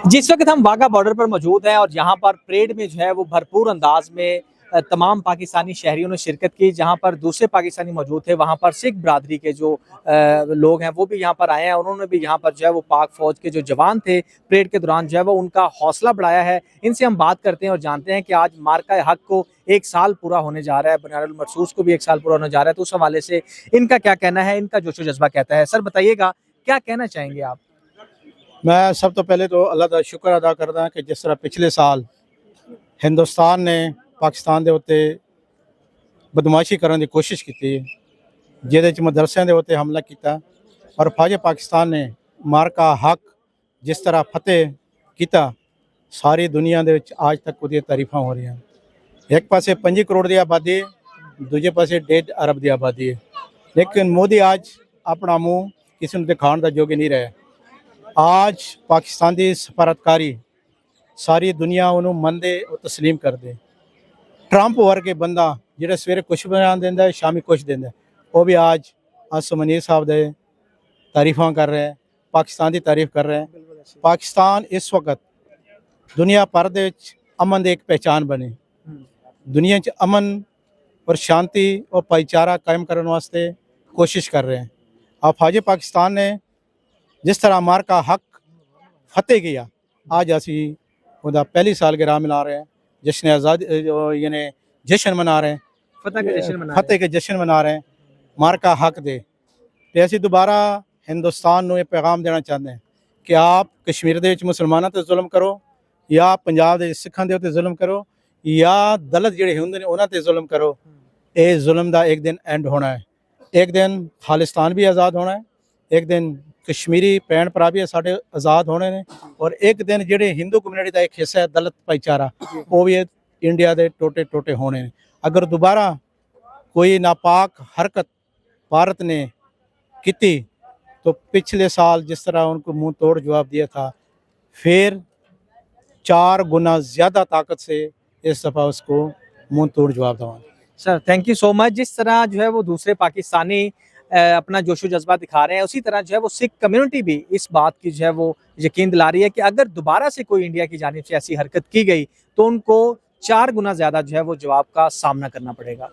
जिस वक्त हम वाघा बॉर्डर पर मौजूद हैं और यहाँ पर परेड में जो है वो भरपूर अंदाज में तमाम पाकिस्तानी शहरियों ने शिरकत की। जहाँ पर दूसरे पाकिस्तानी मौजूद थे, वहाँ पर सिख बरादरी के जो लोग हैं वो भी यहाँ पर आए हैं। उन्होंने भी यहाँ पर जो है वो पाक फौज के जो जवान थे परेड के दौरान जो है वो उनका हौसला बढ़ाया है। इनसे हम बात करते हैं और जानते हैं कि आज मार्का हक को 1 साल पूरा होने जा रहा है, बनियानुल मरसूस को भी 1 साल पूरा होने जा रहा है। तो उस हवाले से इनका क्या कहना है, इनका जोशो जज्बा कहता है। सर बताइएगा, क्या कहना चाहेंगे आप? मैं सब तो पहले तो अल्लाह का शुक्र अदा करदा कि जिस तरह पिछले साल हिंदुस्तान ने पाकिस्तान के उत्ते बदमाशी करने की कोशिश की, जिहदे मदरसों के उत्ते हमला किया, और फौज पाकिस्तान ने मार्का हक जिस तरह फतेह किया, सारी दुनिया दे विच आज तक उसदी तारीफां हो रही हैं। एक पासे 5 करोड़ की आबादी, दूजे पासे 1.5 अरब की आबादी है, लेकिन मोदी आज अपना मुँह किसी को दिखाने का योग नहीं रहा। आज पाकिस्तान की सफारतकारी सारी दुनिया उन्होंने मनदे और तस्लीम कर दे। ट्रंप वर्गे बंदा जिहड़ा सवेरे कुछ बयान देंदा है, शामी कुछ देंदा है, वो भी आज मनीर साहब दे तारीफां कर रहे हैं, पाकिस्तान की तारीफ कर रहे हैं। पाकिस्तान इस वक्त दुनिया भर दे विच अमन की एक पहचान बने। दुनिया च अमन और शांति और भाईचारा कायम करने वास्ते कोशिश कर रहे हैं। और फौज पाकिस्तान ने जिस तरह मार्का हक फतेह किया, आज असी उदा पहली सालगिरह मना रहे हैं, जश्न आज़ादी यानी जश्न मना रहे हैं, फतेह के जश्न मना रहे हैं मार्का हक दे। तो असी दोबारा हिंदुस्तान को यह पैगाम देना चाहते हैं कि आप कश्मीर के मुसलमानों पर जुल्म करो, या पंजाब के सिखां के उत्ते जुल्म करो, या दलित जिहड़े होंदे ने उन्हां ते जुल्म करो, ये जुल्म का एक दिन एंड होना है। एक दिन खालिस्तान भी आज़ाद होना है, एक दिन कश्मीरी भैन भरा भी साढ़े आज़ाद होने ने, और एक दिन जिहड़े हिंदू कम्यूनिटी का एक हिस्सा है दलित भाईचारा, वो भी इंडिया के टोटे टोटे होने ने। अगर दोबारा कोई नापाक हरकत भारत ने की तो पिछले साल जिस तरह उनको मुंह तोड़ जवाब दिया था, फिर 4 गुना ज़्यादा ताकत से इस दफ़ा उसको मुंह तोड़ जवाब देंगे। Sir thank you so much. जिस तरह जो है वो दूसरे पाकिस्तानी अपना जोशो जज्बा दिखा रहे हैं, उसी तरह जो है वो सिख कम्युनिटी भी इस बात की जो है वो यकीन दिला रही है कि अगर दोबारा से कोई इंडिया की जानिब से ऐसी हरकत की गई तो उनको 4 गुना ज़्यादा जो है वो जवाब का सामना करना पड़ेगा।